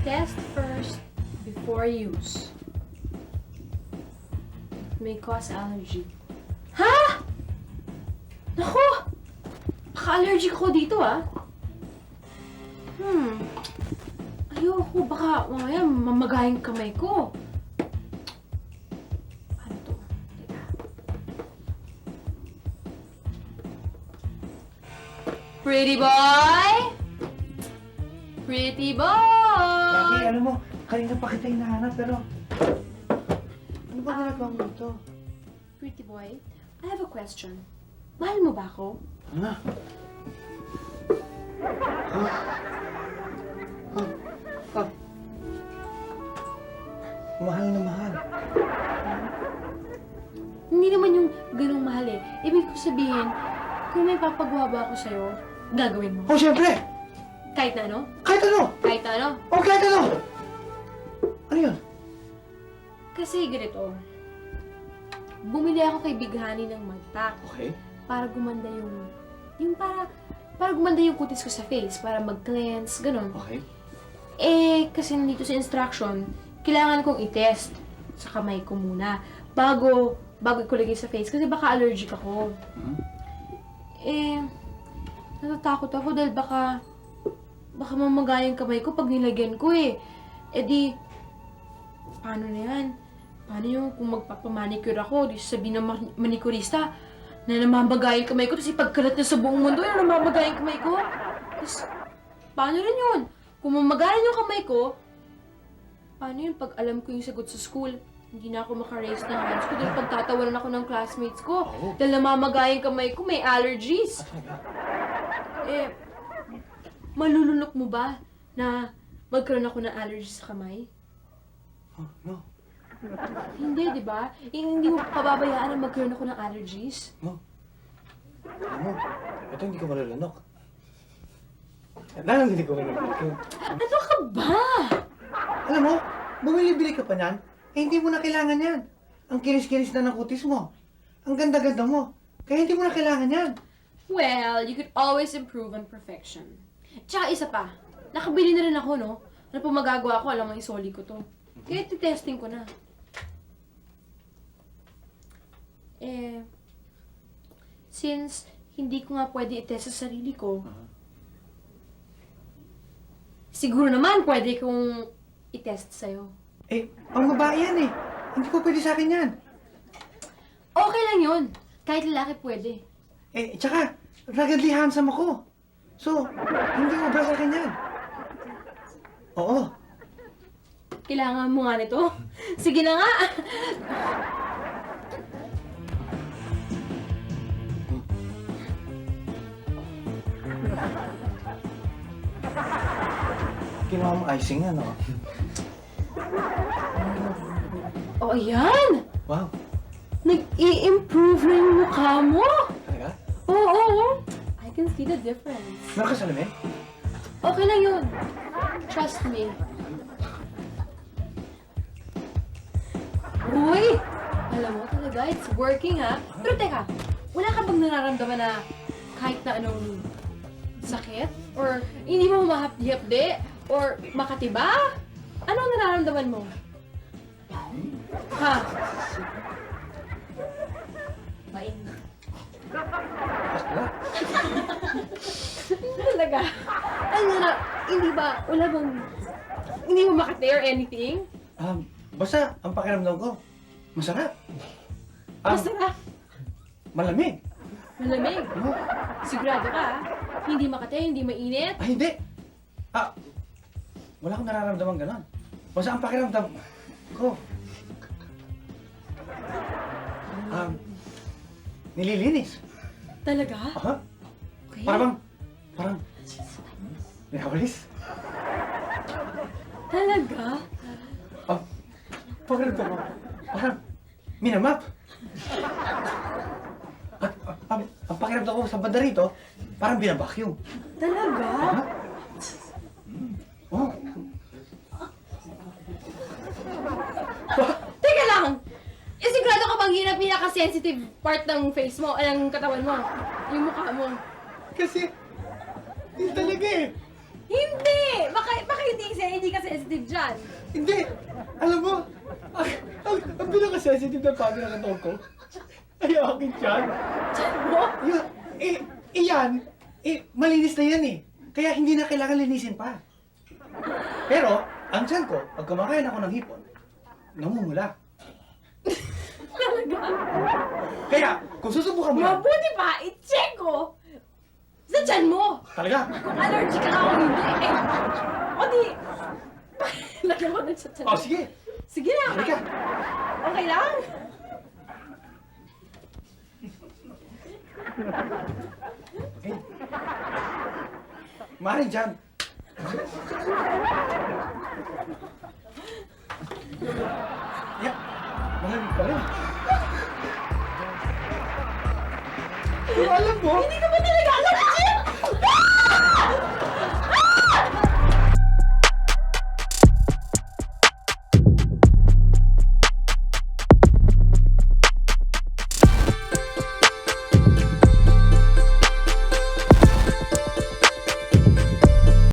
Test first before use. May cause allergy. Ha? Naku! Baka-allergic ako dito, ah. Ayoko. Baka mamaya mamagayang kamay ko. Ano to? Teka. Pretty boy! Pretty boy! Lagi, alam mo, kanina pa kita hinahanap, pero... Ano ba ginagawa mo dito? Pretty boy, I have a question. Mahal mo ba ako? Ano? Mahal na mahal. Hindi naman yung ganung mahal eh. Ibig ko sabihin, kung may papagawa ba ako sa'yo, gagawin mo. Oh, siyempre! Kahit na ano? Kahit ano! Kahit na ano? Oh, kahit ano! Ano yun? Kasi ganito, bumili ako kay Bighani ng magtak Okay. para gumanda para gumanda yung kutis ko sa face, para mag-cleanse, ganun. Okay. Eh, kasi nandito sa instruction, kailangan kong i-test sa kamay ko muna bago ko lagay sa face kasi baka allergic ako. Hmm? Eh, natatakot ako dahil baka mamagay yung kamay ko pag nilagyan ko eh. Eh di, paano na yan? Paano yung kung magpapamanicure ako, di sabihin ng manicurista na namamagay yung kamay ko, tapos ipagkalat na sa buong mundo yung namamagay yung kamay ko? Tapos, paano rin yun? Kung mamagayan yung kamay ko, paano yun pag alam ko yung sagot sa school? Hindi na ako maka-raise ng hands ko dahil pagtatawanan ako ng classmates ko. Oh. Dahil namamagay yung kamay ko, may allergies. Eh, malulunok mo ba na magkaroon ako ng allergies sa kamay? Oh, no. Hindi, di ba? Hindi mo pababayaan na magkaroon ako ng allergies. No. Alam mo, ito hindi ko malulunok. Alam hindi ko malulunok. Ano ka ba? Alam mo, bumili-bili ka pa niyan, eh hindi mo na kailangan yan. Ang kinis-kinis na ng kutis mo. Ang ganda-ganda mo. Kaya hindi mo na kailangan yan. Well, you could always improve on perfection. Tsaka isa pa, nakabili na rin ako, no? Ano pa magagawa ko, alam mo, isoli ko to. Kaya testing ko na. Eh, since hindi ko nga pwede i-test sa sarili ko, siguro naman pwede kong i-test sa'yo. Eh, ang babae yan eh. Hindi po pwede sa akin yan. Okay lang yun. Kahit lalaki pwede. Eh, tsaka, ruggedly handsome ako. So, hindi obra sa akin yan. Oo. Kailangan mo nga nito? Sige na nga! Ginawa mo icing yan, oh. Oh, ayan! Wow. Nag-i-improve na yung mukha mo! Talaga? Oo! I can see the difference. Meron ka salamin? Okay lang yun. Trust me. Uy! Alam mo talaga, it's working ha. Pero teka, wala ka bang nararamdaman na kahit na anong sakit? Or hindi mo mahapdi-hapdi? Or makatiba? Ano ang nararamdaman mo? Ha? Main. Basta. Talaga? Ano na, hindi ba, wala bang, hindi mo makati or anything? Basta, ang pakiramdam ko, masarap. Masarap. Malamig. Malamig. Oo. Sigurado ka, ha? Hindi makati, hindi mainit. Ay, hindi. Wala akong nararamdaman ganon. Basta ang pakiramdam ko, nililinis. Talaga? Aha. Okay. Parang, nawalis. Talaga? Pakiramdam ko, parang, minamap. At ang pakiramdam ko sa banda rito, parang binabacuum. Talaga? Ha? Oh. Teka lang! Sigurado ka bang yun ang pinaka-sensitive part ng face mo, ng katawan mo? Yung mukha mo. Kasi, yun talaga eh. Hindi! Baka hindi hindi ka sensitive dyan. Hindi! Alam mo, ang pinaka-sensitive na bagay ng katawan ko, ay akin dyan. Dyan mo? Iyan, malinis na yan eh. Kaya hindi na kailangan linisin pa. Pero, ang tiyan ko, pag kumakain ako ng hipon, namumula. Talaga? Kaya, kung susubukan mo yan, Mabuti pa, i-check ko sa tiyan mo. talaga, Kung allergic ka o hindi. O di, lagyan ko na sa tiyan mo. sige, Sige na. halika. Okay lang? Okay. Maring dyan. Yeah, malamig pa rin. Pero alam mo, Hindi ka ba talaga alam?